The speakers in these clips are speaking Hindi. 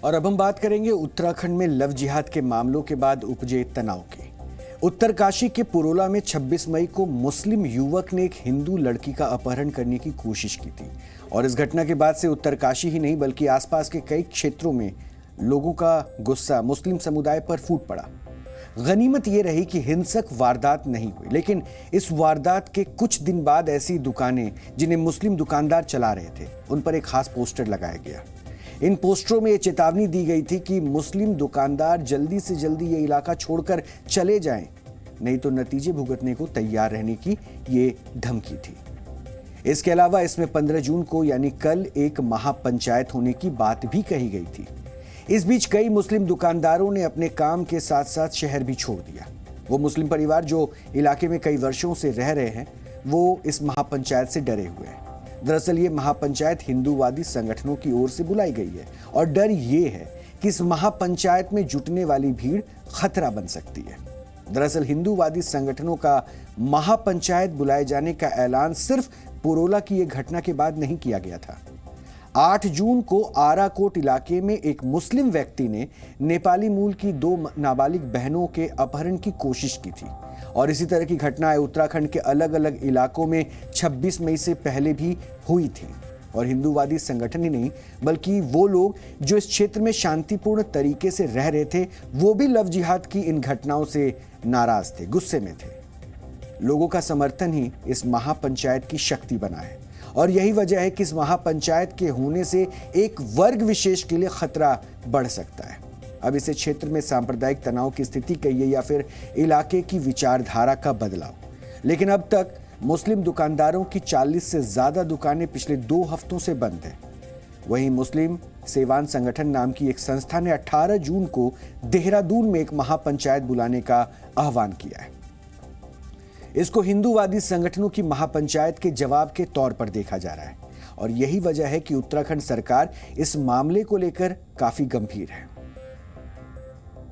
और अब हम बात करेंगे उत्तराखंड में लव जिहाद के मामलों के बाद उपजे तनाव की। उत्तरकाशी के पुरोला में 26 मई को मुस्लिम युवक ने एक हिंदू लड़की का अपहरण करने की कोशिश की थी और इस घटना के बाद से उत्तरकाशी ही नहीं बल्कि आसपास के कई क्षेत्रों में लोगों का गुस्सा मुस्लिम समुदाय पर फूट पड़ा। गनीमत यह रही कि हिंसक वारदात नहीं हुई, लेकिन इस वारदात के कुछ दिन बाद ऐसी दुकानें जिन्हें मुस्लिम दुकानदार चला रहे थे उन पर एक खास पोस्टर लगाया गया। इन पोस्टरों में यह चेतावनी दी गई थी कि मुस्लिम दुकानदार जल्दी से जल्दी ये इलाका छोड़कर चले जाएं, नहीं तो नतीजे भुगतने को तैयार रहने की ये धमकी थी। इसके अलावा इसमें 15 जून को यानी कल एक महापंचायत होने की बात भी कही गई थी। इस बीच कई मुस्लिम दुकानदारों ने अपने काम के साथ साथ शहर भी छोड़ दिया। वो मुस्लिम परिवार जो इलाके में कई वर्षों से रह रहे हैं वो इस महापंचायत से डरे हुए हैं। दरअसल ये महापंचायत हिंदूवादी संगठनों की ओर से बुलाई गई है और डर ये है कि इस महापंचायत में जुटने वाली भीड़ खतरा बन सकती है। दरअसल हिंदूवादी संगठनों का महापंचायत बुलाए जाने का ऐलान सिर्फ पुरोला की एक घटना के बाद नहीं किया गया था। 8 जून को आराकोट इलाके में एक मुस्लिम व्यक्ति ने नेपाली मूल की 2 नाबालिग बहनों के अपहरण की कोशिश की थी और इसी तरह की घटनाएं उत्तराखंड के अलग अलग इलाकों में 26 मई से पहले भी हुई थी। और हिंदूवादी संगठन ही नहीं बल्कि वो लोग जो इस क्षेत्र में शांतिपूर्ण तरीके से रह रहे थे वो भी लव जिहाद की इन घटनाओं से नाराज थे, गुस्से में थे। लोगों का समर्थन ही इस महापंचायत की शक्ति बना है और यही वजह है कि इस महापंचायत के होने से एक वर्ग विशेष के लिए खतरा बढ़ सकता है। अब इसे क्षेत्र में सांप्रदायिक तनाव की स्थिति कहिए या फिर इलाके की विचारधारा का बदलाव, लेकिन अब तक मुस्लिम दुकानदारों की 40 से ज्यादा दुकानें पिछले 2 हफ्तों से बंद हैं। वहीं मुस्लिम सेवान संगठन नाम की एक संस्था ने 18 जून को देहरादून में एक महापंचायत बुलाने का आह्वान किया है। इसको हिंदूवादी संगठनों की महापंचायत के जवाब के तौर पर देखा जा रहा है और यही वजह है कि उत्तराखंड सरकार इस मामले को लेकर काफी गंभीर है।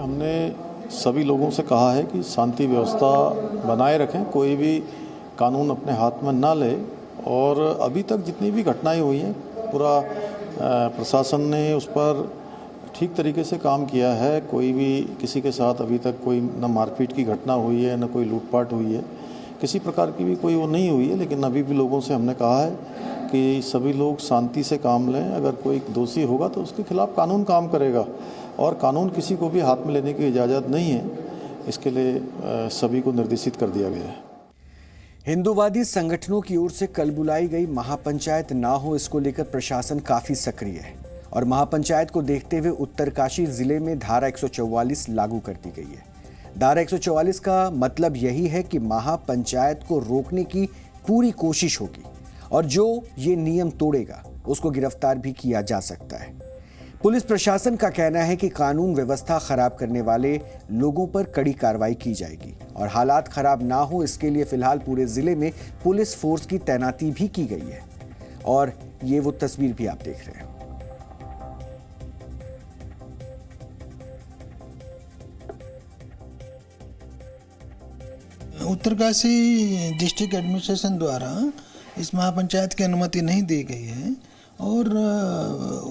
हमने सभी लोगों से कहा है कि शांति व्यवस्था बनाए रखें, कोई भी कानून अपने हाथ में ना ले और अभी तक जितनी भी घटनाएं हुई हैं पूरा प्रशासन ने उस पर ठीक तरीके से काम किया है। कोई भी किसी के साथ अभी तक कोई न मारपीट की घटना हुई है न कोई लूटपाट हुई है, किसी प्रकार की भी कोई वो नहीं हुई है। लेकिन अभी भी लोगों से हमने कहा है कि सभी लोग शांति से काम लें, अगर कोई दोषी होगा तो उसके खिलाफ कानून काम करेगा और कानून किसी को भी हाथ में लेने की इजाज़त नहीं है। इसके लिए सभी को निर्देशित कर दिया गया है। हिंदूवादी संगठनों की ओर से कल बुलाई गई महापंचायत ना हो, इसको लेकर प्रशासन काफी सक्रिय है और महापंचायत को देखते हुए उत्तरकाशी जिले में धारा 144 लागू कर दी गई है। धारा 144 का मतलब यही है कि महापंचायत को रोकने की पूरी कोशिश होगी और जो ये नियम तोड़ेगा उसको गिरफ्तार भी किया जा सकता है। पुलिस प्रशासन का कहना है कि कानून व्यवस्था खराब करने वाले लोगों पर कड़ी कार्रवाई की जाएगी और हालात खराब ना हो इसके लिए फिलहाल पूरे जिले में पुलिस फोर्स की तैनाती भी की गई है और ये वो तस्वीर भी आप देख रहे हैं। उत्तरकाशी डिस्ट्रिक्ट एडमिनिस्ट्रेशन द्वारा इस महापंचायत की अनुमति नहीं दी गई है और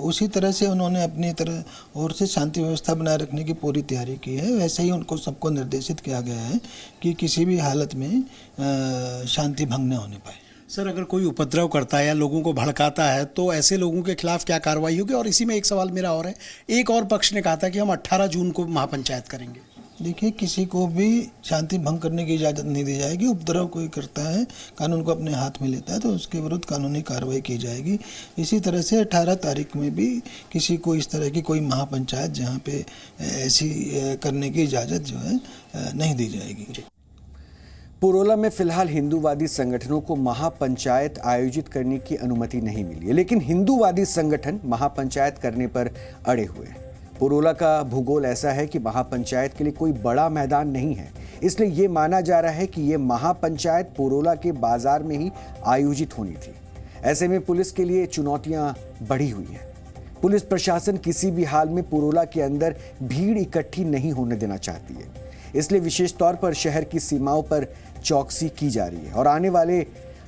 उसी तरह से उन्होंने अपनी तरह और से शांति व्यवस्था बनाए रखने की पूरी तैयारी की है। वैसे ही उनको सबको निर्देशित किया गया है कि किसी भी हालत में शांति भंग न होने पाए। सर, अगर कोई उपद्रव करता है या लोगों को भड़काता है तो ऐसे लोगों के खिलाफ क्या कार्रवाई होगी? और इसी में एक सवाल मेरा और है, एक और पक्ष ने कहा था कि हम 18 जून को महापंचायत करेंगे। देखिए, किसी को भी शांति भंग करने की इजाज़त नहीं दी जाएगी। उपद्रव कोई करता है, कानून को अपने हाथ में लेता है तो उसके विरुद्ध कानूनी कार्रवाई की जाएगी। इसी तरह से 18 तारीख में भी किसी को इस तरह की कोई महापंचायत जहां पे ऐसी करने की इजाज़त जो है नहीं दी जाएगी। पुरोला में फिलहाल हिंदूवादी संगठनों को महापंचायत आयोजित करने की अनुमति नहीं मिली है, लेकिन हिंदूवादी संगठन महापंचायत करने पर अड़े हुए हैं। पुरोला का भूगोल ऐसा है कि महापंचायत के लिए कोई बड़ा मैदान नहीं है, इसलिए ये माना जा रहा है कि ये महापंचायत पुरोला के बाजार में ही आयोजित होनी थी। ऐसे में पुलिस के लिए चुनौतियां बढ़ी हुई हैं। पुलिस प्रशासन किसी भी हाल में पुरोला के अंदर भीड़ इकट्ठी नहीं होने देना चाहती है, इसलिए विशेष तौर पर शहर की सीमाओं पर चौकसी की जा रही है और आने वाले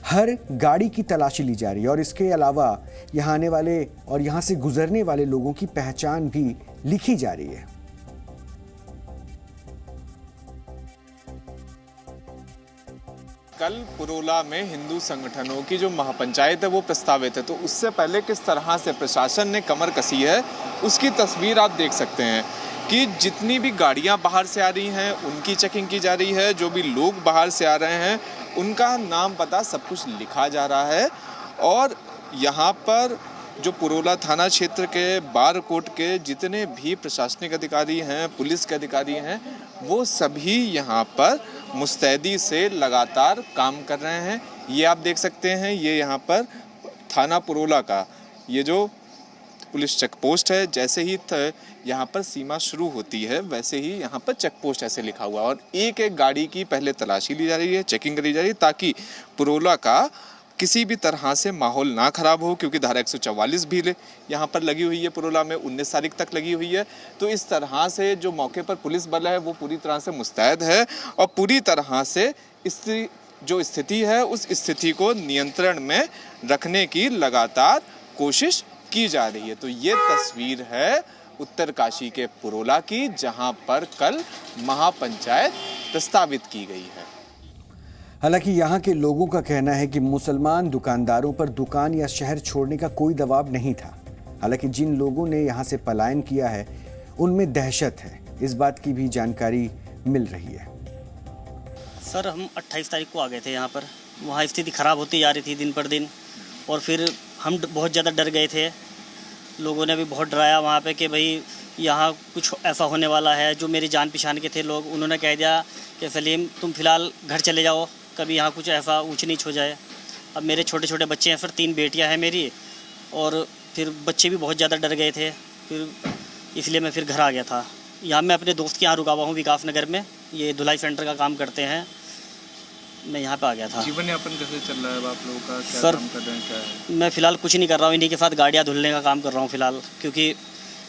हर गाड़ी की तलाशी ली जा रही है और इसके अलावा यहाँ आने वाले और यहाँ से गुजरने वाले लोगों की पहचान भी लिखी जा रही है। कल पुरोला में हिंदू संगठनों की जो महापंचायत है वो प्रस्तावित है, तो उससे पहले किस तरह से प्रशासन ने कमर कसी है उसकी तस्वीर आप देख सकते हैं कि जितनी भी गाड़ियां बाहर से आ रही हैं उनकी चेकिंग की जा रही है, जो भी लोग बाहर से आ रहे हैं उनका नाम पता सब कुछ लिखा जा रहा है। और यहाँ पर जो पुरोला थाना क्षेत्र के बारकोट के जितने भी प्रशासनिक अधिकारी हैं, पुलिस के अधिकारी हैं, वो सभी यहाँ पर मुस्तैदी से लगातार काम कर रहे हैं। ये आप देख सकते हैं, ये यहाँ पर थाना पुरोला का ये जो पुलिस चेक पोस्ट है, जैसे ही यहाँ पर सीमा शुरू होती है वैसे ही यहाँ पर चेक पोस्ट ऐसे लिखा हुआ है और एक एक गाड़ी की पहले तलाशी ली जा रही है, चेकिंग करी जा रही है ताकि पुरोला का किसी भी तरह से माहौल ना खराब हो, क्योंकि धारा 144 भी यहाँ पर लगी हुई है पुरोला में, 19 तारीख तक लगी हुई है। तो इस तरह से जो मौके पर पुलिस बल है वो पूरी तरह से मुस्तैद है और पूरी तरह से इस जो स्थिति है उस स्थिति को नियंत्रण में रखने की लगातार कोशिश की जा रही है। तो ये तस्वीर है उत्तरकाशी के पुरोला की, जहाँ पर कल महापंचायत प्रस्तावित की गई है। हालांकि यहाँ के लोगों का कहना है कि मुसलमान दुकानदारों पर दुकान या शहर छोड़ने का कोई दबाव नहीं था। हालांकि जिन लोगों ने यहाँ से पलायन किया है उनमें दहशत है, इस बात की भी जानकारी मिल रही है। सर, हम 28 तारीख को आ गए थे यहाँ पर, वहाँ स्थिति ख़राब होती जा रही थी दिन पर दिन और फिर हम बहुत ज़्यादा डर गए थे। लोगों ने भी बहुत डराया वहाँ पे कि भाई यहाँ कुछ ऐसा होने वाला है। जो मेरी जान पहचान के थे लोग, उन्होंने कह दिया कि सलीम तुम फ़िलहाल घर चले जाओ, कभी यहाँ कुछ ऐसा ऊंच नीच हो जाए। अब मेरे छोटे छोटे बच्चे हैं, फिर 3 बेटियां हैं मेरी, और फिर बच्चे भी बहुत ज़्यादा डर गए थे, फिर इसलिए मैं फिर घर आ गया था। यहाँ मैं अपने दोस्त के यहाँ रुका हुआ हूँ विकास नगर में, ये धुलाई सेंटर का काम करते हैं, मैं यहाँ पे आ गया था। जीवन यापन कैसे चल रहा है आप लोगों का, क्या सर, काम कर रहे हैं, क्या है? मैं फ़िलहाल कुछ नहीं कर रहा हूँ, इन्हीं के साथ गाड़ियाँ धुलने का काम कर रहा हूँ फ़िलहाल, क्योंकि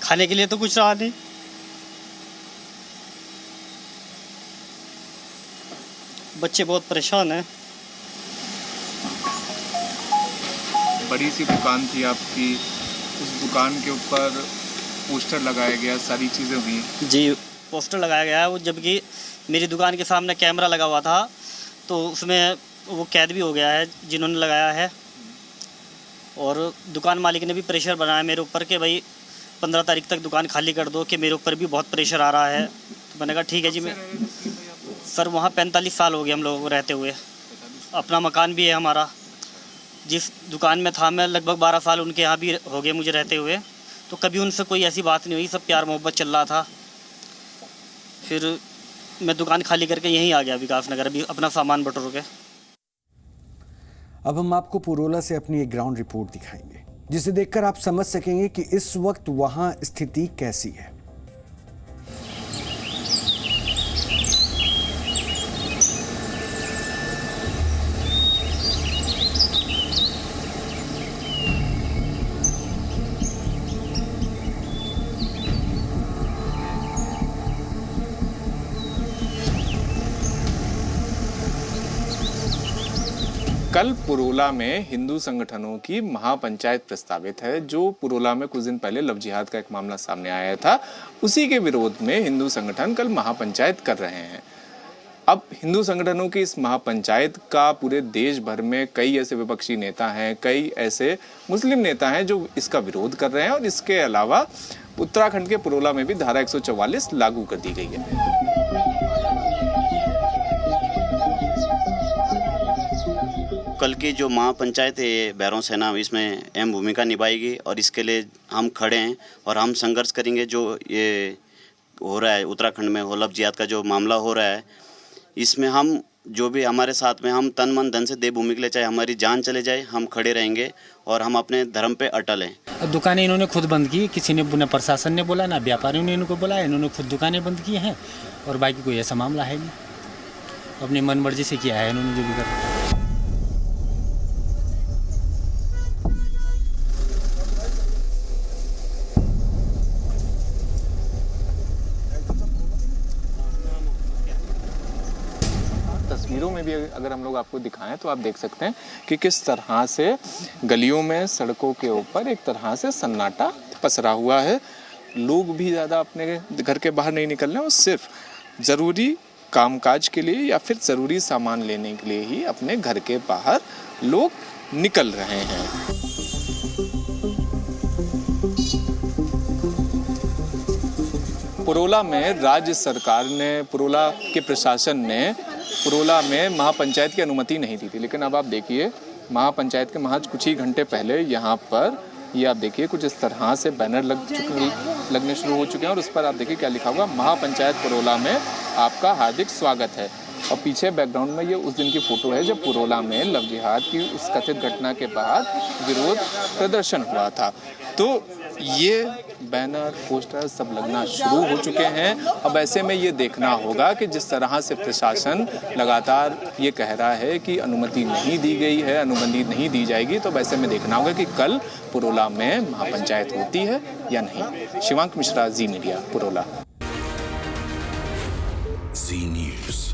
खाने के लिए तो कुछ रहा नहीं। बच्चे बहुत परेशान हैं। बड़ी सी दुकान थी आपकी, उस दुकान के ऊपर पोस्टर लगाया गया, सारी चीज़ें हुई जी, पोस्टर लगाया गया है, वो जबकि मेरी दुकान के सामने कैमरा लगा हुआ था, तो उसमें वो कैद भी हो गया है जिन्होंने लगाया है। और दुकान मालिक ने भी प्रेशर बनाया मेरे ऊपर कि भाई 15 तारीख तक दुकान खाली कर दो, कि मेरे ऊपर भी बहुत प्रेशर आ रहा है। तो मैंने कहा ठीक है जी। मैं सर, वहाँ 45 साल हो गए हम लोगों को रहते हुए, अपना मकान भी है हमारा। जिस दुकान में था मैं लगभग 12 साल उनके यहाँ भी हो गए मुझे रहते हुए, तो कभी उनसे कोई ऐसी बात नहीं हुई, सब प्यार मोहब्बत चल रहा था। फिर मैं दुकान खाली करके यहीं आ गया विकास नगर, अभी अपना सामान बटोर के। अब हम आपको पुरोला से अपनी एक ग्राउंड रिपोर्ट दिखाएंगे, जिसे देखकर आप समझ सकेंगे कि इस वक्त वहां स्थिति कैसी है। कल पुरोला में हिंदू संगठनों की महापंचायत प्रस्तावित है। जो पुरोला में कुछ दिन पहले लव जिहाद का एक मामला सामने आया था, उसी के विरोध में हिंदू संगठन कल महापंचायत कर रहे हैं। अब हिंदू संगठनों की इस महापंचायत का पूरे देश भर में कई ऐसे विपक्षी नेता हैं, कई ऐसे मुस्लिम नेता हैं जो इसका विरोध कर रहे हैं। और इसके अलावा उत्तराखंड के पुरोला में भी धारा 144 लागू कर दी गई है। कल की जो महापंचायत है भैरव सेना इसमें अहम भूमिका निभाएगी और इसके लिए हम खड़े हैं और हम संघर्ष करेंगे। जो ये हो रहा है उत्तराखंड में लव जिहाद का जो मामला हो रहा है, इसमें हम जो भी हमारे साथ में, हम तन मन धन से दे भूमि के लिए, चाहे हमारी जान चले जाए, हम खड़े रहेंगे और हम अपने धर्म पे अटल हैं। दुकानें इन्होंने खुद बंद की, किसी ने, न प्रशासन ने बोला, ना व्यापारियों ने इनको बोला, इन्होंने खुद दुकानें बंद की हैं और बाकी कोई ऐसा मामला है नहीं, अपनी मन मर्जी से किया है इन्होंने जो भी कर। तस्वीरों में भी अगर हम लोग आपको दिखाएं तो आप देख सकते हैं कि किस तरह से गलियों में, सड़कों के ऊपर एक तरह से सन्नाटा पसरा हुआ है। लोग भी ज़्यादा अपने घर के बाहर नहीं निकल रहे हैं और सिर्फ ज़रूरी कामकाज के लिए या फिर ज़रूरी सामान लेने के लिए ही अपने घर के बाहर लोग निकल रहे हैं। पुरोला में राज्य सरकार ने, पुरोला के प्रशासन ने पुरोला में महापंचायत की अनुमति नहीं दी थी, लेकिन अब आप देखिए महापंचायत के महज कुछ ही घंटे पहले यहाँ पर ये आप देखिए कुछ इस तरह से बैनर लगने शुरू हो चुके हैं और उस पर आप देखिए क्या लिखा हुआ, महापंचायत पुरोला में आपका हार्दिक स्वागत है। और पीछे बैकग्राउंड में ये उस दिन की फोटो है जब पुरोला में लव जिहाद की उस कथित घटना के बाद विरोध प्रदर्शन हुआ था। तो ये बैनर, पोस्टर सब लगना शुरू हो चुके हैं। अब ऐसे में ये देखना होगा कि जिस तरह से प्रशासन लगातार ये कह रहा है कि अनुमति नहीं दी गई है, अनुमति नहीं दी जाएगी, तो वैसे में देखना होगा कि कल पुरोला में महापंचायत होती है या नहीं। शिवांक मिश्रा, जी मीडिया, पुरोला। जी न्यूज़।